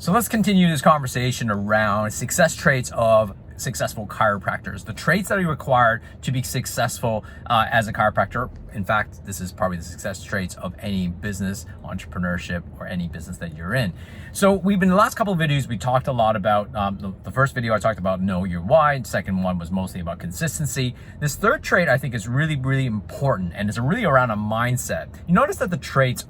So let's continue this conversation around success traits of successful chiropractors, the traits that are required to be successful as a chiropractor. In fact, this is probably the success traits of any business, entrepreneurship, or any business that you're in. So we've been, the last couple of videos, we talked a lot about, the first video I talked about know your why. The second one was mostly about consistency. This third trait I think is really, really important, and it's really around a mindset. You notice that the traits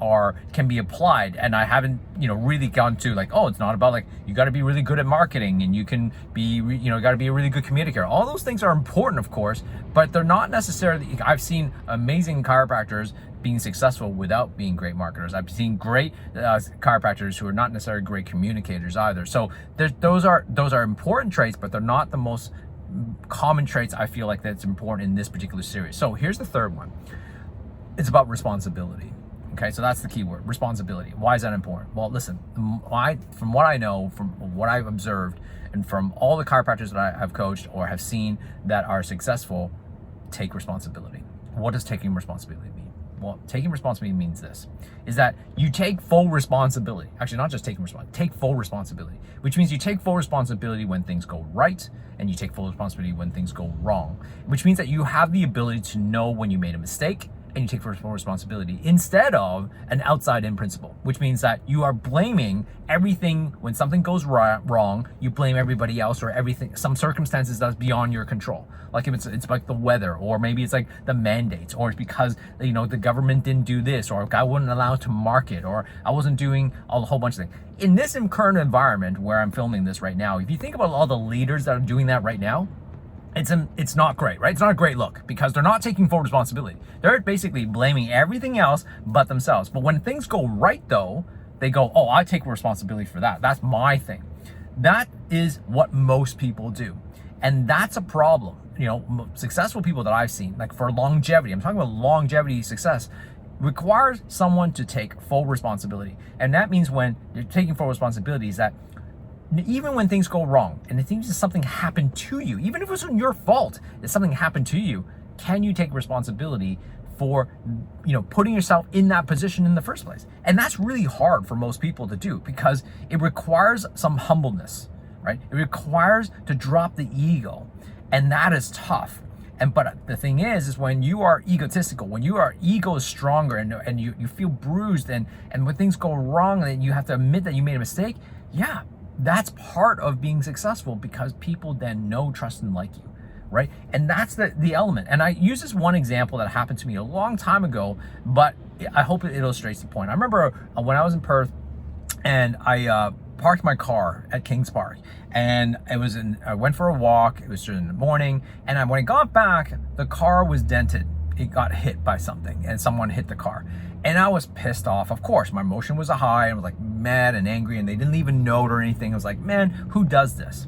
can be applied, and I haven't, really gone to like, oh, it's not about like, you got to be really good at marketing, and you can be, got to be a really good communicator. All those things are important, of course, but they're not necessarily, I've seen amazing chiropractors being successful without being great marketers. I've seen great chiropractors who are not necessarily great communicators either. So those are important traits, but they're not the most common traits I feel like that's important in this particular series. So here's the third one. It's about responsibility. Okay, so that's the key word, responsibility. Why is that important? Well, listen, from what I know, from what I've observed, and from all the chiropractors that I have coached or have seen that are successful, take responsibility. What does taking responsibility mean? Well, taking responsibility means this, is that you take full responsibility. Actually, not just taking responsibility, take full responsibility, which means you take full responsibility when things go right, and you take full responsibility when things go wrong, which means that you have the ability to know when you made a mistake, and you take full responsibility instead of an outside-in principle, which means that you are blaming everything when something goes wrong. You blame everybody else or everything, some circumstances that's beyond your control. Like if it's like the weather, or maybe it's like the mandates, or it's because the government didn't do this, or I wasn't allowed to market, or I wasn't doing a whole bunch of things. In this current environment where I'm filming this right now, if you think about all the leaders that are doing that right now, it's not great, right? It's not a great look because they're not taking full responsibility. They're basically blaming everything else but themselves. But when things go right though, they go, oh, I take responsibility for that. That's my thing. That is what most people do. And that's a problem. Successful people that I've seen, like for longevity, I'm talking about longevity success, requires someone to take full responsibility. And that means when you're taking full responsibility is that even when things go wrong and it seems that something happened to you, even if it wasn't your fault, if something happened to you, can you take responsibility for, putting yourself in that position in the first place? And that's really hard for most people to do because it requires some humbleness, right? It requires to drop the ego, and that is tough. But the thing is when you are egotistical, when your ego is stronger and you feel bruised and when things go wrong and you have to admit that you made a mistake, yeah, that's part of being successful because people then know, trust, and like you, right? And that's the element. And I use this one example that happened to me a long time ago, but I hope it illustrates the point. I remember when I was in Perth and I parked my car at Kings Park, and I went for a walk. It was during the morning, and when I got back, the car was dented. It got hit by something, and someone hit the car. And I was pissed off. Of course, my emotion was high. I was like mad and angry, and they didn't leave a note or anything. I was like, man, who does this?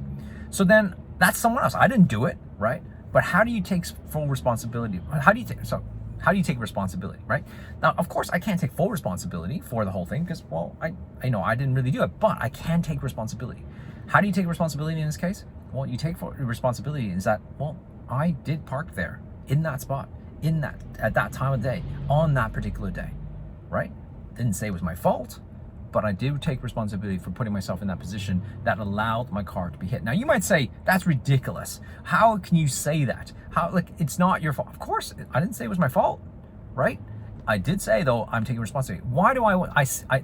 So then that's someone else. I didn't do it, right? But how do you take full responsibility? How do you take responsibility, right? Now, of course, I can't take full responsibility for the whole thing because, well, I know I didn't really do it, but I can take responsibility. How do you take responsibility in this case? Well, you take responsibility is that, well, I did park there in that spot, at that time of day, on that particular day, right? Didn't say it was my fault, but I did take responsibility for putting myself in that position that allowed my car to be hit. Now you might say, that's ridiculous. How can you say that? It's not your fault. Of course, I didn't say it was my fault, right? I did say though, I'm taking responsibility. Why do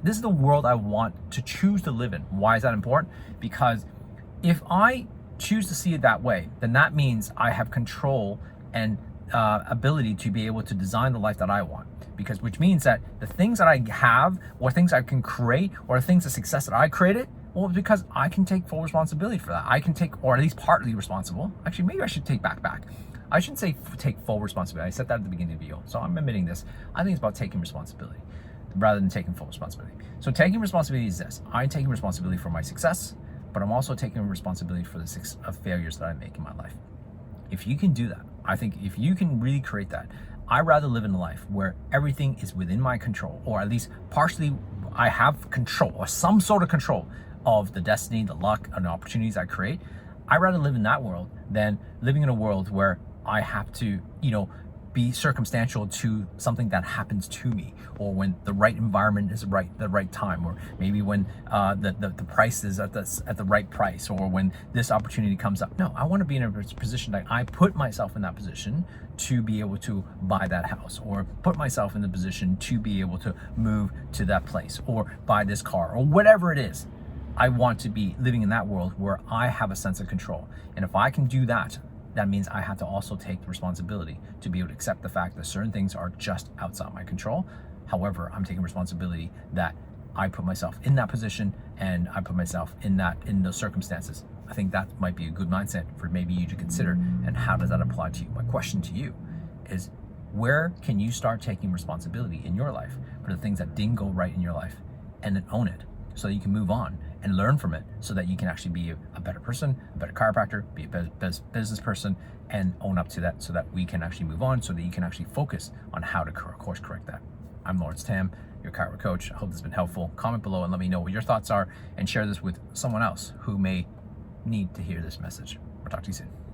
this is the world I want to choose to live in. Why is that important? Because if I choose to see it that way, then that means I have control and ability to be able to design the life that I want. Which means that the things that I have, or things I can create, or the things of success that I created, well, it's because I can take full responsibility for that. I can take, or at least partly responsible. Actually, maybe I should take back. I shouldn't say take full responsibility. I said that at the beginning of the video, so I'm admitting this. I think it's about taking responsibility rather than taking full responsibility. So taking responsibility is this. I'm taking responsibility for my success, but I'm also taking responsibility for the failures that I make in my life. If you can do that, I think if you can really create that, I'd rather live in a life where everything is within my control, or at least partially I have control, or some sort of control of the destiny, the luck, and the opportunities I create. I'd rather live in that world than living in a world where I have to, be circumstantial to something that happens to me, or when the right environment is the right time, or maybe when the price is at the right price, or when this opportunity comes up. No, I want to be in a position that I put myself in that position to be able to buy that house, or put myself in the position to be able to move to that place, or buy this car, or whatever it is. I want to be living in that world where I have a sense of control. And if I can do that, that means I have to also take the responsibility to be able to accept the fact that certain things are just outside my control. However, I'm taking responsibility that I put myself in that position and I put myself in those circumstances. I think that might be a good mindset for maybe you to consider. And how does that apply to you? My question to you is, where can you start taking responsibility in your life for the things that didn't go right in your life, and then own it so that you can move on and learn from it, so that you can actually be a better person, a better chiropractor, be a better business person, and own up to that so that we can actually move on, so that you can actually focus on how to course correct that. I'm Laurence Tham, your chiropractor coach. I hope this has been helpful. Comment below and let me know what your thoughts are, and share this with someone else who may need to hear this message. I'll talk to you soon.